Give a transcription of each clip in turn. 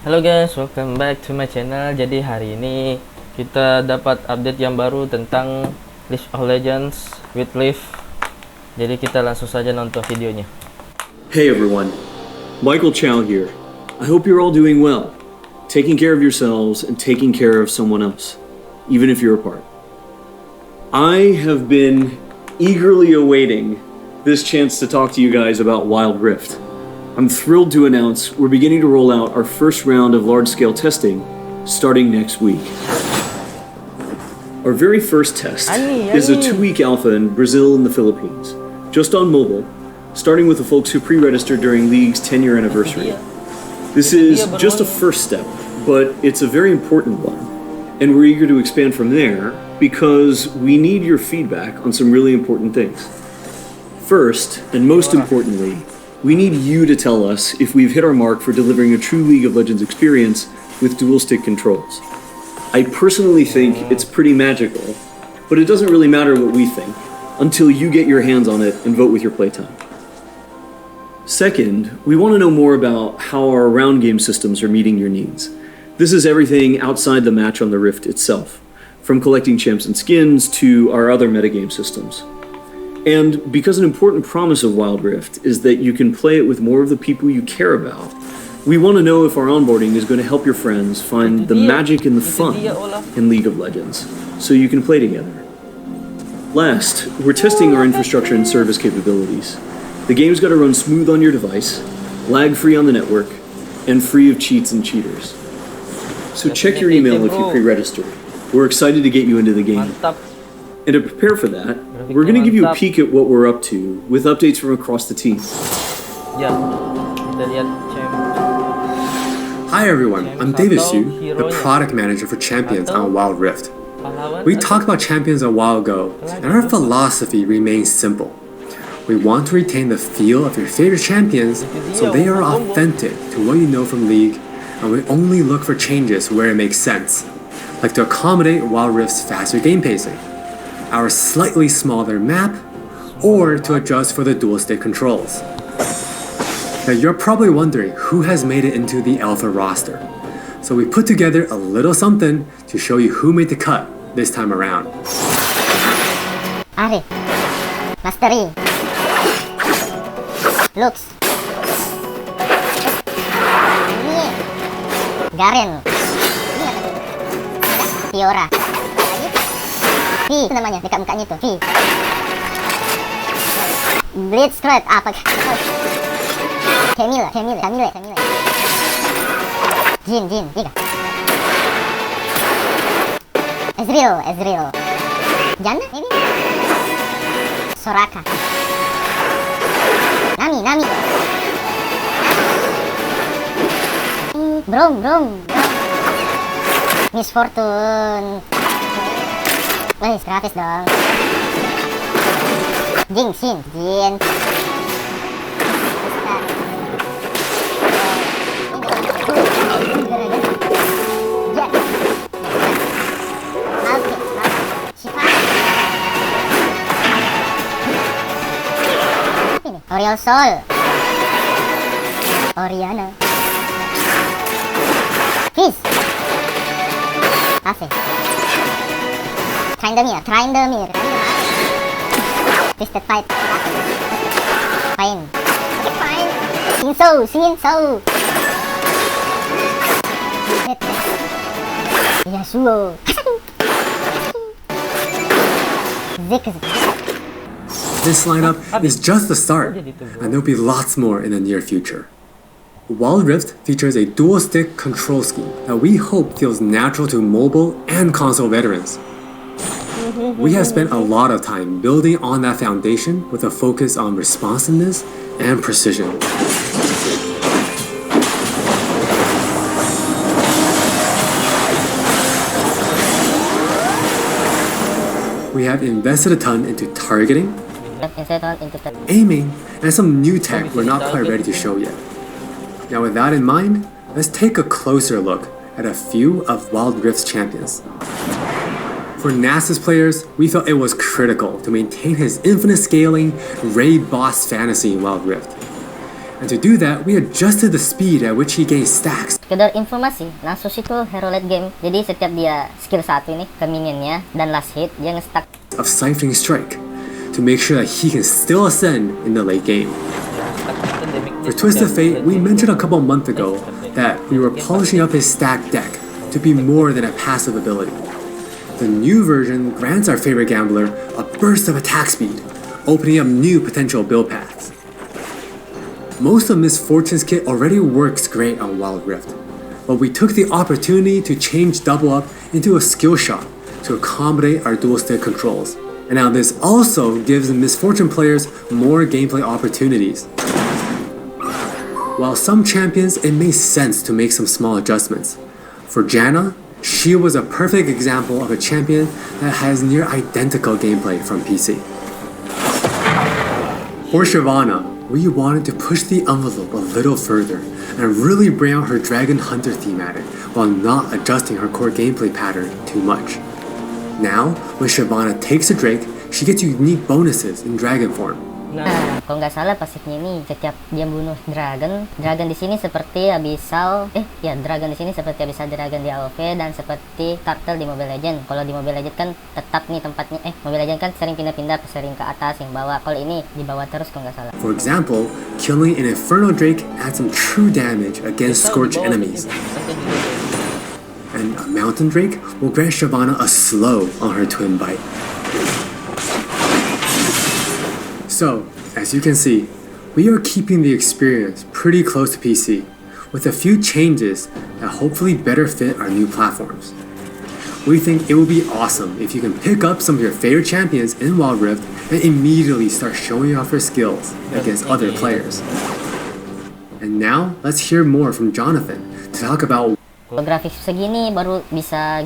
Halo guys, welcome back to my channel. Jadi hari ini kita dapat update yang baru tentang League of Legends with Leaf. Jadi kita langsung saja nonton videonya. Hey everyone, Michael Chow here. I hope you're all doing well, taking care of yourselves and taking care of someone else, even if you're apart. I have been eagerly awaiting this chance to talk to you guys about Wild Rift. I'm thrilled to announce we're beginning to roll out our first round of large-scale testing starting next week. Our very first test is a 2-week alpha in Brazil and the Philippines, just on mobile, starting with the folks who pre-registered during League's 10-year anniversary. This is just a first step, but it's a very important one, and we're eager to expand from there because we need your feedback on some really important things. First, and most importantly, we need you to tell us if we've hit our mark for delivering a true League of Legends experience with dual-stick controls. I personally think it's pretty magical, but it doesn't really matter what we think until you get your hands on it and vote with your playtime. Second, we want to know more about how our round game systems are meeting your needs. This is everything outside the match on the Rift itself, from collecting champs and skins to our other metagame systems. And because an important promise of Wild Rift is that you can play it with more of the people you care about, we want to know if our onboarding is going to help your friends find the magic and the fun in League of Legends, so you can play together. Last, we're testing our infrastructure and service capabilities. The game's got to run smooth on your device, lag-free on the network, and free of cheats and cheaters. So check your email if you pre-registered. We're excited to get you into the game. And to prepare for that, we're going to give you a peek at what we're up to with updates from across the team. Hi everyone, I'm David Xu, the product manager for Champions on Wild Rift. We talked about Champions a while ago, and our philosophy remains simple. We want to retain the feel of your favorite champions so they are authentic to what you know from League, and we only look for changes where it makes sense, like to accommodate Wild Rift's faster game pacing, our slightly smaller map, or to adjust for the dual-stick controls. Now you're probably wondering who has made it into the alpha roster. So we put together a little something to show you who made the cut this time around. Ari, Mastery, Lux, Garen, Fiora, V namanya, dekat mukanya tuh, V. Blitzcrank, apa? Camille. Jin, 3. Ezreal. Janna, maybe? Soraka. Nami. Brom. Miss Fortune. Wih, gratis dong. Jin. Oriel Sol, Oriana, Fizz, Ace, Tryndamere, Twisted Fight, Fine, Sinso, Yasuo, Ziggs. This lineup is just the start, and there'll be lots more in the near future. Wild Rift features a dual-stick control scheme that we hope feels natural to mobile and console veterans. We have spent a lot of time building on that foundation with a focus on responsiveness and precision. We have invested a ton into targeting, aiming, and some new tech we're not quite ready to show yet. Now with that in mind, let's take a closer look at a few of Wild Rift's champions. For Nasus players, we felt it was critical to maintain his infinite scaling raid boss fantasy in Wild Rift. And to do that, we adjusted the speed at which he gains stacks. Sekedar informasi, Nasus itu hero late game. Jadi setiap dia skill 1 ini ke minionnya dan last hit dia nge-stack Of siphoning strike to make sure that he can still ascend in the late game. For Twisted Fate, we mentioned a couple months ago that we were polishing up his stack deck to be more than a passive ability. The new version grants our favorite gambler a burst of attack speed, opening up new potential build paths. Most of Miss Fortune's kit already works great on Wild Rift, but we took the opportunity to change Double Up into a skill shot to accommodate our dual stick controls. And now this also gives Miss Fortune players more gameplay opportunities. While some champions, it made sense to make some small adjustments. For Janna, she was a perfect example of a champion that has near identical gameplay from PC. For Shyvana, we wanted to push the envelope a little further and really bring out her Dragon Hunter thematic while not adjusting her core gameplay pattern too much. Now, when Shyvana takes a Drake, she gets unique bonuses in dragon form. Nah, kalau nggak salah pasifnya ini setiap dia bunuh dragon di sini seperti abyssal, dragon di sini seperti abyssal dragon di AoV dan seperti turtle di Mobile Legends. Kalau di Mobile Legends kan tetap nih tempatnya, Mobile Legends kan sering pindah-pindah, sering ke atas, yang bawah. Kalau ini di bawah terus kalau nggak salah. For example, killing an Inferno Drake adds some true damage against Scorch enemies. And a Mountain Drake will grant Shyvana a slow on her twin bite. So, as you can see, we are keeping the experience pretty close to PC, with a few changes that hopefully better fit our new platforms. We think it will be awesome if you can pick up some of your favorite champions in Wild Rift and immediately start showing off your skills against other players. And now, let's hear more from Jonathan to talk about Kalau grafis segini baru bisa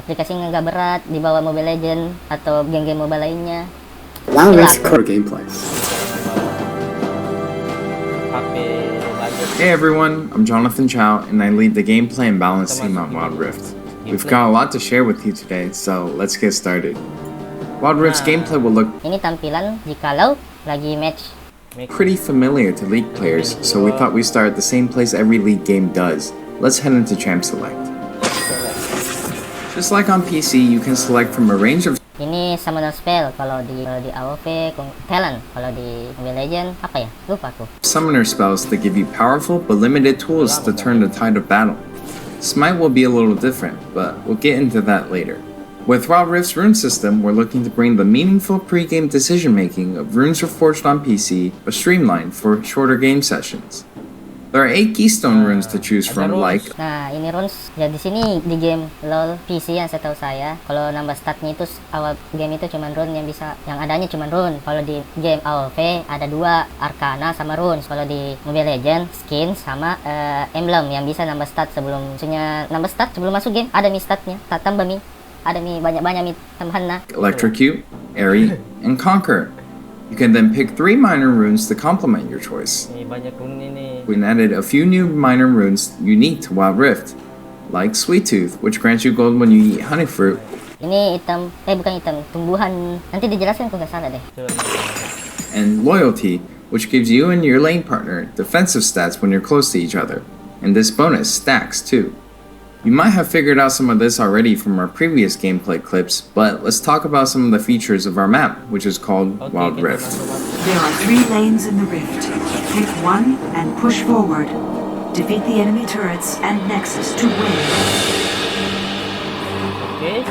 aplikasi yang nggak berat di bawah Mobile Legends atau game-game mobile lainnya. Wild Rift's core gameplay. Hey everyone, I'm Jonathan Chow and I lead the gameplay and balance team on Wild Rift. We've got a lot to share with you today, so let's get started. Wild Rift's gameplay will look Ini tampilan jikalau lagi match. pretty familiar to League players, so we thought we'd start at the same place every League game does. Let's head into Champ Select. Just like on PC, you can select from a range of Ini summoner spell kalau di AoV, talent kalau di Mobile Legends lupa aku. summoner spells that give you powerful but limited tools to turn the tide of battle. Smite will be a little different, but we'll get into that later. With Wild Rift's rune system, we're looking to bring the meaningful pre-game decision-making of runes reforged on PC, but streamlined for shorter game sessions. There are 8 keystone runes to choose from, like Nah, ini runes ya di sini di game LoL PC yang setahu saya, kalau nambah statnya itu awal game itu cuman rune yang bisa, yang adanya cuman rune. Kalau di game AoV ada 2, Arcana sama runes. Kalau di Mobile Legends skin sama emblem yang bisa nambah stat sebelum nambah stat sebelum masuk game. Ada mi statnya, tambah mi. Ada mi banyak-banyak mi tambahan na. Electrocute, Airy, and Conquer. You can then pick 3 minor runes to complement your choice. Banyak rune ini. We added a few new minor runes unique to Wild Rift, like Sweet Tooth, which grants you gold when you eat honey fruit, Ini bukan item, tumbuhan. Nanti dijelaskan kalau nggak salah deh. and Loyalty, which gives you and your lane partner defensive stats when you're close to each other. And this bonus stacks too. You might have figured out some of this already from our previous gameplay clips, but let's talk about some of the features of our map, which is called Wild Rift. There are 3 lanes in the rift. Pick one and push forward. Defeat the enemy turrets and nexus to win. Oke.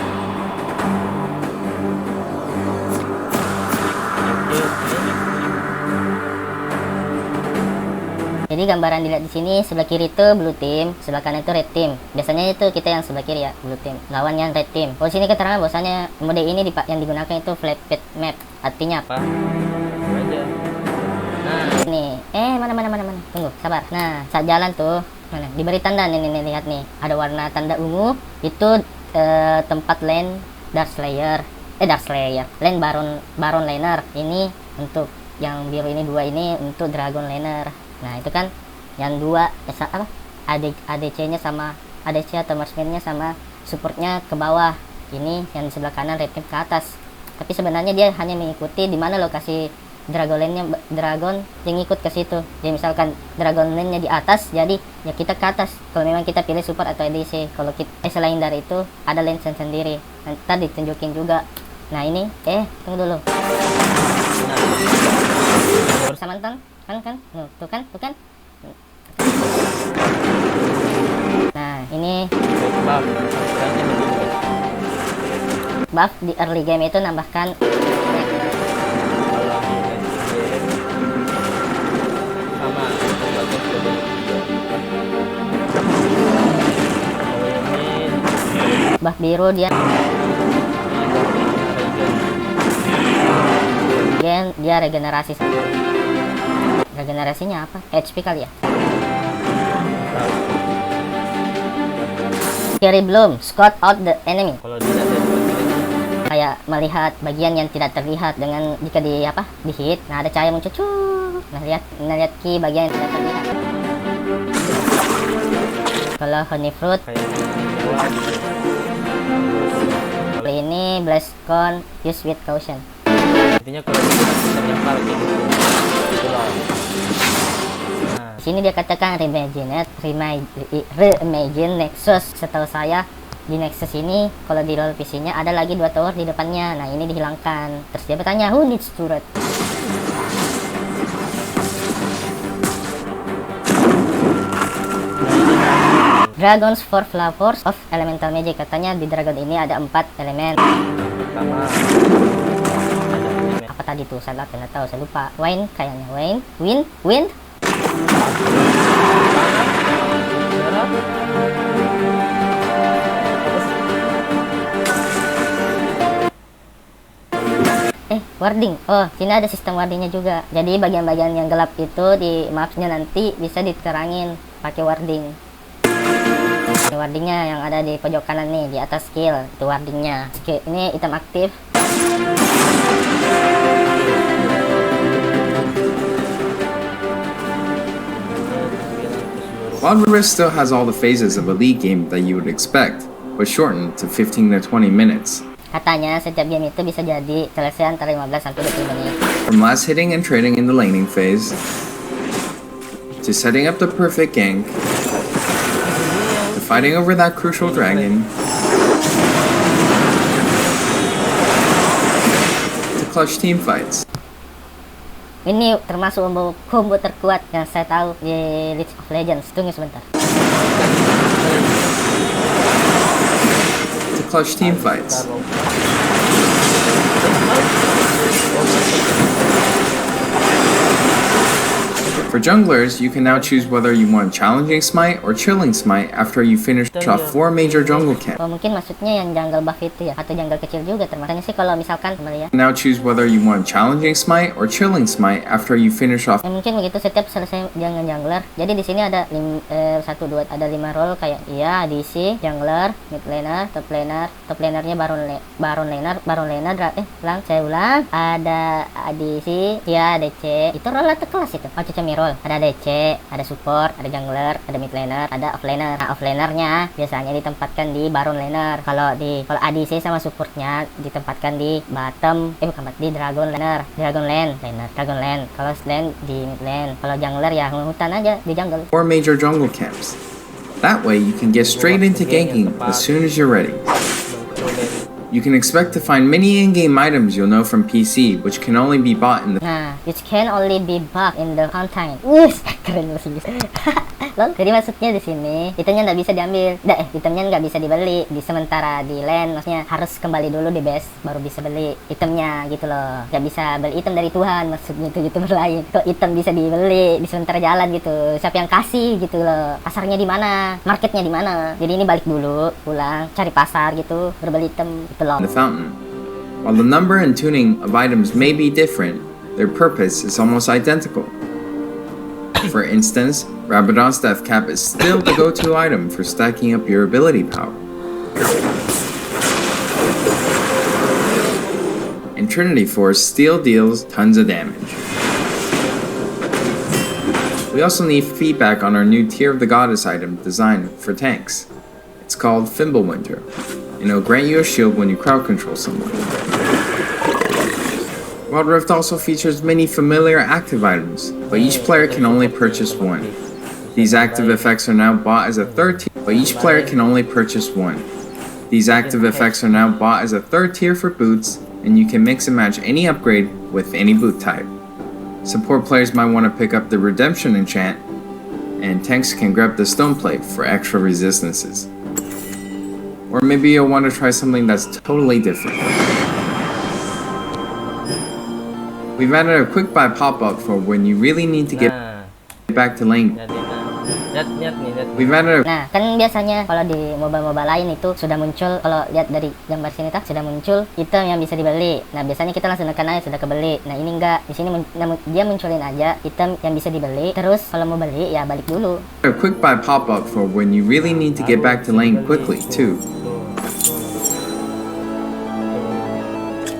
Jadi gambaran dilihat di sini, sebelah kiri itu blue team, sebelah kanan itu red team. Biasanya itu kita yang sebelah kiri ya, blue team. Lawan yang red team. Kalau sini keterangan bahwasanya mode ini yang digunakan itu flat pit map. Artinya apa? Itu aja. Nah, Nih, mana. Tunggu, sabar. Nah, saat jalan tuh, mana? Diberi tanda nih, lihat nih. Ada warna tanda ungu, itu tempat lane Dark Slayer. Lane Baron Laner. Ini untuk yang biru ini 2 ini untuk Dragon Laner. Nah, itu kan yang 2 ADC-nya sama ADC atau marksman-nya sama supportnya ke bawah. Ini yang di sebelah kanan red team ke atas. Tapi sebenarnya dia hanya mengikuti di mana lokasi dragon yang ikut ke situ. Jadi misalkan dragon lane-nya di atas, jadi ya kita ke atas. Kalau memang kita pilih support atau ADC. Kalau kita selain dari itu ada lane sendiri. Nanti ditunjukin juga. Nah ini, tunggu dulu. Berusaha mantang, kan? Tuh kan? Nah ini buff di early game itu nambahkan buff biru dia regenerasinya apa? HP kali ya. Cherry Bloom, scout out the enemy. Kayak melihat bagian yang tidak terlihat dengan jika di hit. Nah ada cahaya muncul. Nah lihat key bagian yang tidak terlihat. Kalau honey fruit ini blast cone, use with caution. Intinya kalau kita nyempal gitu. Nah, sini dia katakan reimagine Nexus. Setahu saya di Nexus ini kalau di roll PC-nya ada lagi 2 tower di depannya. Nah ini dihilangkan. Terus dia bertanya who needs turret. Dragons for flavors of elemental magic. Katanya di dragon ini ada 4 elemen. pertama Apa tadi tuh? Saya nggak tahu, saya lupa. Wine kayaknya. Wind. Warding. Oh, sini ada sistem wardingnya juga. Jadi bagian-bagian yang gelap itu di mapsnya nanti bisa diterangin pakai warding. Ini wardingnya yang ada di pojok kanan nih, di atas skill. Itu wardingnya. Oke, ini item aktif. Wild Rift still has all the phases of a league game that you would expect, but shortened to 15 to 20 minutes. Katanya setiap game itu bisa jadi selesai antara 15 sampai 20 menit. From last hitting and trading in the laning phase, to setting up the perfect gank, to fighting over that crucial dragon, to clutch team fights. Ini termasuk combo terkuat yang saya tahu di League of Legends. Tunggu sebentar. To clutch team fights. For junglers, you can now choose whether you want challenging smite or chilling smite after you finish off 4 major jungle camps. Oh, mungkin maksudnya yang jungle buff itu ya, atau jungle kecil juga termasuknya sih kalau misalkan kembali ya. Now choose whether you want challenging smite or chilling smite after you finish off. Mungkin begitu setiap selesai dengan jungler. Jadi di sini ada 5 role kayak DC, jungler, mid laner, top lanernya baron laner, saya ulang. Ada ADC, DC. Itu role atau kelas itu? Oh, cuma role. Ada DC, ada support, ada jungler, ada mid laner, ada off laner. Nah, off lanernya biasanya ditempatkan di baron laner. Kalau ADC sama supportnya ditempatkan di bottom, di dragon lane. Kalau lane di mid lane. Kalau jungler ya hutan aja di jungle. 4 major jungle camps. That way you can get straight into ganking as soon as you're ready. You can expect to find many in-game items you'll know from PC, which can only be bought in the which can only be bought in the content. Keren banget. Lol, jadi maksudnya di sini itemnya nggak bisa diambil, itemnya nggak bisa dibeli di sementara di lane, maksudnya harus kembali dulu di base baru bisa beli itemnya gitu loh. Nggak bisa beli item dari Tuhan, maksudnya itu youtuber lain. Kok item bisa dibeli di sementara jalan gitu? Siapa yang kasih gitu loh? Pasarnya di mana? Marketnya di mana? Jadi ini balik dulu, pulang cari pasar gitu, berbeli item gitu loh. The fountain. While the number and tuning of items may be different, their purpose is almost identical. For instance, Rabadon's Death Cap is still the go-to item for stacking up your ability power. And Trinity Force still deals tons of damage. We also need feedback on our new Tear of the Goddess item designed for tanks. It's called Fimbulwinter, and it'll grant you a shield when you crowd control someone. Wild Rift also features many familiar active items, but each player can only purchase one. These active effects are now bought as a third tier, for boots, and you can mix and match any upgrade with any boot type. Support players might want to pick up the Redemption enchant, and tanks can grab the Stone Plate for extra resistances. Or maybe you'll want to try something that's totally different. We've added a quick buy pop-up for when you really need to get back to lane. Nah, kan biasanya kalau di MOBA lain itu sudah muncul, kalau lihat dari gambar sini sudah muncul item yang bisa dibeli. Nah, biasanya kita langsung tekan aja sudah kebeli. Nah, ini enggak. Di sini dia munculin aja item yang bisa dibeli. Terus kalau mau beli ya balik dulu. A quick buy pop-up for when you really need to get back to lane quickly too.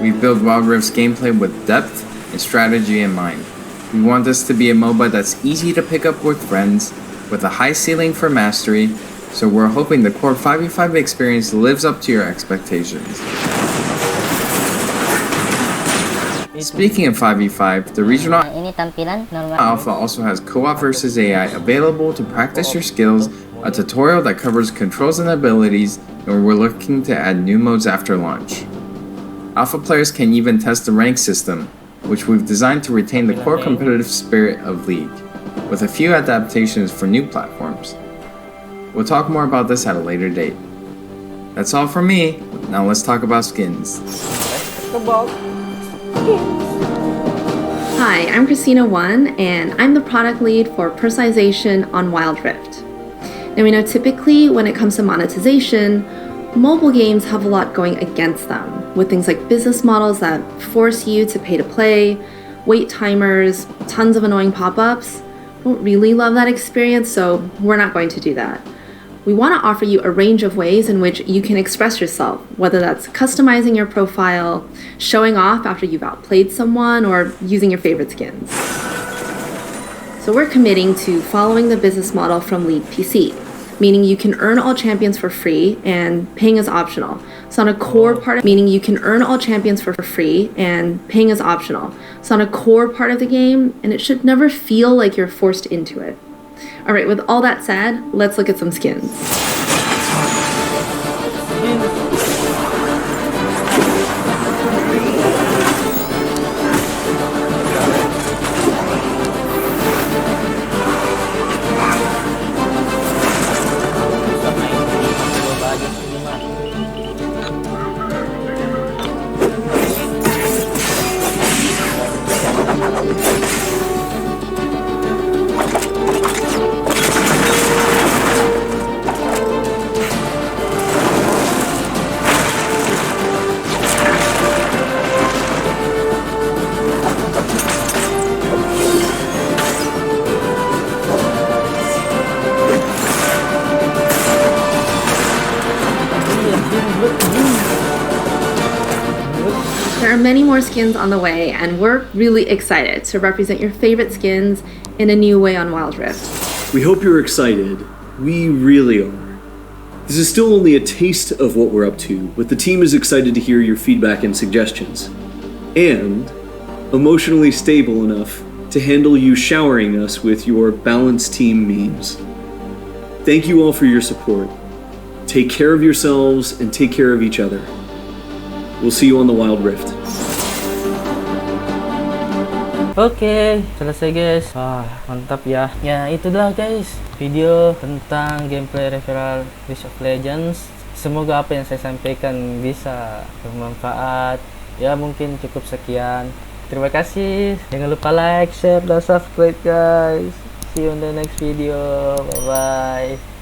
We build Wild Rift's gameplay with depth and strategy in mind. We want this to be a MOBA that's easy to pick up with friends, with a high ceiling for mastery, so we're hoping the core 5v5 experience lives up to your expectations. Speaking of 5v5, the regional ini tampilan normal. alpha also has co-op versus AI available to practice your skills, a tutorial that covers controls and abilities, and we're looking to add new modes after launch. Alpha players can even test the rank system, which we've designed to retain the core competitive spirit of League, with a few adaptations for new platforms. We'll talk more about this at a later date. That's all from me. Now let's talk about skins. Hi, I'm Christina1, and I'm the product lead for personalization on Wild Rift. Now we know typically when it comes to monetization, mobile games have a lot going against them, with things like business models that force you to pay to play, wait timers, tons of annoying pop-ups. Don't really love that experience, so we're not going to do that. We want to offer you a range of ways in which you can express yourself, whether that's customizing your profile, showing off after you've outplayed someone, or using your favorite skins. So we're committing to following the business model from League PC, meaning you can earn all champions for free and paying is optional. So on a core part of, meaning you can earn all champions for free and paying is optional. So on a core part of the game, and it should never feel like you're forced into it. All right, with all that said, let's look at some skins. There are many more skins on the way, and we're really excited to represent your favorite skins in a new way on Wild Rift. We hope you're excited. We really are. This is still only a taste of what we're up to, but the team is excited to hear your feedback and suggestions. And emotionally stable enough to handle you showering us with your balanced team memes. Thank you all for your support. Take care of yourselves and take care of each other. We'll see you on the Wild Rift. Oke, selesai guys. Wah, mantap ya. Ya, itulah guys video tentang gameplay Raveal League of Legends. Semoga apa yang saya sampaikan bisa bermanfaat. Ya, mungkin cukup sekian. Terima kasih. Jangan lupa like, share, dan subscribe guys. See you on the next video. Bye bye.